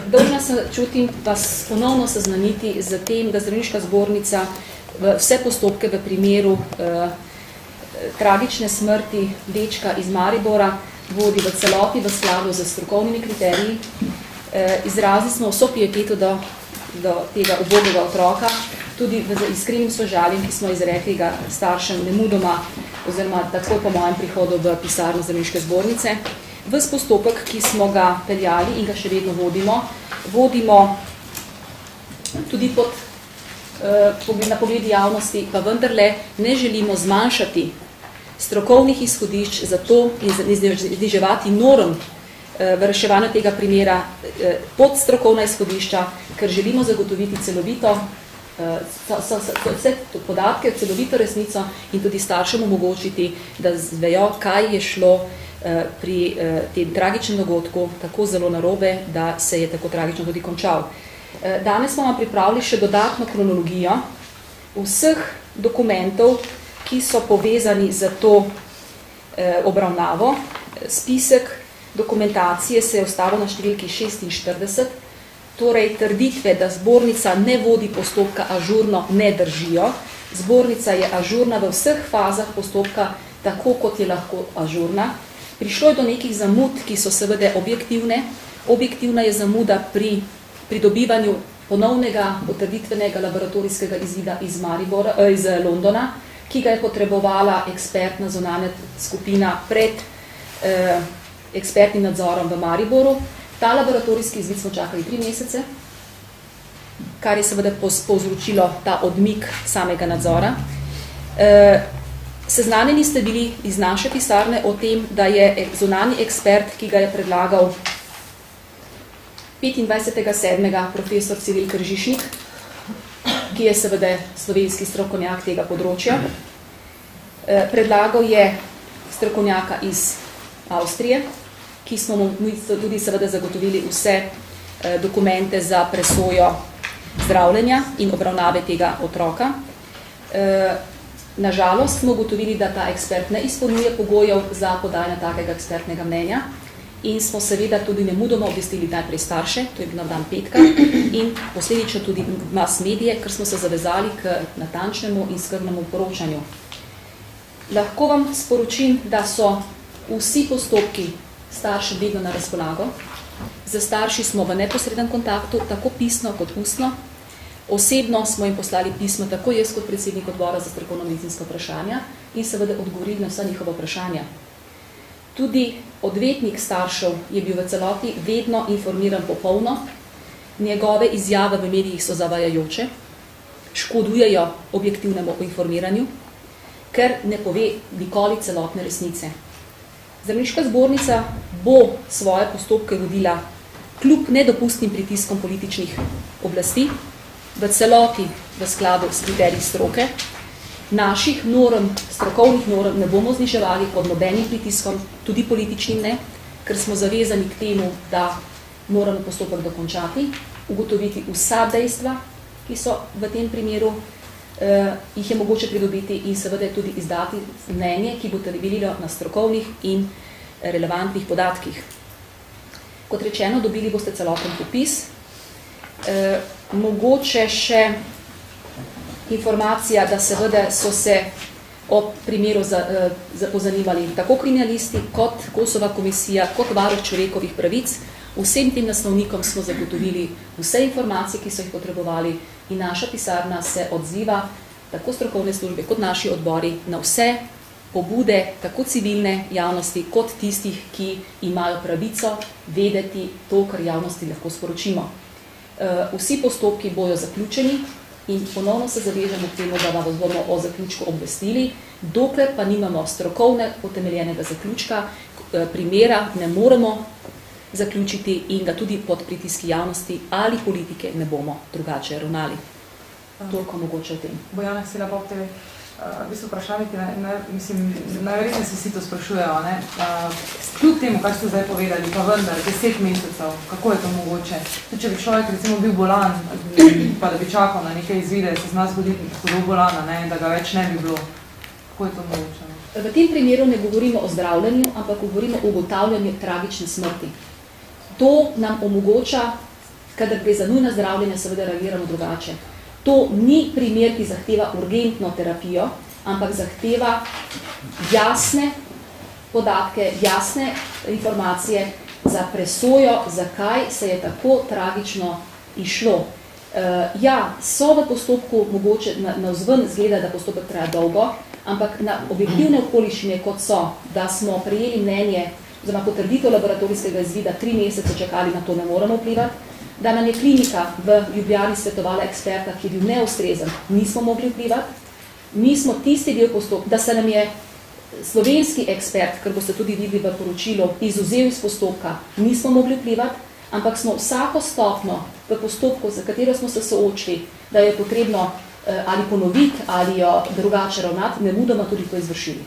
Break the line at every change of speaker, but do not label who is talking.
Dolžna se čutim vas ponovno seznaniti z tem, da Zdravniška zbornica vse postopke v primeru tragične smrti dečka iz Maribora vodi v celoti v skladu z strokovnimi kriteriji. Izrazili smo vso pieteto do tega ubogega otroka, tudi z iskrenim sožaljem, ki smo izrekli ga staršem nemudoma, oziroma takoj po mojem prihodu v pisarno Zdravniške zbornice. Ves postopek, ki smo ga peljali in ga še vedno vodimo tudi na pogled javnosti, pa vendarle ne želimo zmanjšati strokovnih izhodišč za to in zniževati norm v reševanju tega primera pod strokovna izhodišča, ker želimo zagotoviti celovito vse podatke, celovito resnico in tudi staršem omogočiti, da zvejo, kaj je šlo pri tem tragičnem dogodku tako zelo narobe, da se je tako tragično tudi končal. Danes smo vam pripravili še dodatno kronologijo vseh dokumentov, ki so povezani z to obravnavo. Spisek dokumentacije se je ustavil na številki 46, torej trditve, da zbornica ne vodi postopka ažurno, ne držijo. Zbornica je ažurna v vseh fazah postopka, tako kot je lahko ažurna. Prišlo je do nekih zamud, ki so seveda objektivne. Objektivna je zamuda pri pridobivanju ponovnega potrditvenega laboratorijskega izvida iz Londona, ki ga je potrebovala ekspertna zunanja skupina pred ekspertnim nadzorom v Mariboru. Ta laboratorijski izvid smo čakali 3 mesece, kar je seveda povzročilo ta odmik samega nadzora. Seznanjeni ste bili iz naše pisarne o tem, da je zunanji ekspert, ki ga je predlagal 25.7. profesor Ciril Kržišnik, ki je seveda slovenski strokovnjak tega področja. Predlagal je strokovnjaka iz Avstrije, ki smo mu tudi seveda zagotovili vse dokumente za presojo zdravljenja in obravnave tega otroka. Nažalost smo ugotovili, da ta ekspert ne izpolnjuje pogojev za podajanje takega ekspertnega mnenja in smo seveda tudi nemudoma obvestili najprej starše, to je bil na dan petka, in posledično tudi mass medije, ker smo se zavezali k natančnemu in skrbnemu poročanju. Lahko vam sporočim, da so vsi postopki staršem vedno na razpolago. Z starši smo v neposrednem kontaktu, tako pisno kot ustno. Osebno smo jim poslali pismo, tako jaz kot predsednik odbora za strokovno-medicinska vprašanja in seveda odgovorili na vsa njihova vprašanja. Tudi odvetnik staršev je bil v celoti vedno informiran popolno. Njegove izjave v medijih so zavajajoče, škodujejo objektivnemu informiranju, ker ne pove nikoli celotne resnice. Zdravniška zbornica bo svoje postopke vodila kljub nedopustnim pritiskom političnih oblasti, v celoti v skladu s kriteriji stroke. Naših norm, strokovnih norm ne bomo zniževali pod nobenim pritiskom, tudi političnim ne, ker smo zavezani k temu, da moramo postopek dokončati, ugotoviti vsa dejstva, ki so v tem primeru, jih je mogoče pridobiti in seveda tudi izdati mnenje, ki bo temeljilo na strokovnih in relevantnih podatkih. Kot rečeno, dobili boste celoten popis. Mogoče še informacija, da seveda so se o primeru pozanimali tako kriminalisti, kot Kosova komisija, kot varuh človekovih pravic. Vsem tem naslovnikom smo zagotovili vse informacije, ki so jih potrebovali in naša pisarna se odziva, tako strokovne službe, kot naši odbori, na vse pobude, tako civilne javnosti, kot tistih, ki imajo pravico vedeti to, kar javnosti lahko sporočimo. Vsi postopki bojo zaključeni in ponovno se zavežemo k temu, da vas bomo o zaključku obvestili, dokler pa nimamo strokovne utemeljenega zaključka, primera ne moremo zaključiti in ga tudi pod pritiski javnosti ali politike ne bomo drugače ravnali. Toliko mogoče o tem.
Bojana Sila Bobte, v bistvu vprašanje, najverjetno se vsi to sprašujejo, ne? Kljub temu, kar ste zdaj povedali, pa vendar, 10 mesecev, kako je to mogoče? Če bi človek recimo bil bolan, pa da bi čakal na nekaj izvide, se z nas zgodi hudo bolana, ne? Da ga več ne bi bilo. Kako je to mogoče?
V tem primeru ne govorimo o zdravljenju, ampak govorimo o ugotavljanju tragične smrti. To nam omogoča, kadar gre za nujno zdravljenje, seveda reagiramo drugače. To ni primer, ki zahteva urgentno terapijo, ampak zahteva jasne podatke, jasne informacije za presojo, zakaj se je tako tragično išlo. So v postopku mogoče navzven zgleda, da postopek traja dolgo, ampak na objektivne okoliščine, kot so, da smo prejeli mnenje, oziroma potrditev laboratorijskega izvida, 3 mesece čakali, na to ne moramo vplivati, da nam je klinika v Ljubljani svetovala eksperta, ki je bil neustrezen, nismo mogli vplivati. Mi smo tisti del postopka, da se nam je slovenski ekspert, kar boste tudi videli v poročilu, izuzel iz postopka, nismo mogli vplivati, ampak smo vsako stopno v postopku, za katero smo se soočili, da je potrebno ali ponoviti ali jo drugače ravnati, nemudoma tudi to izvršili.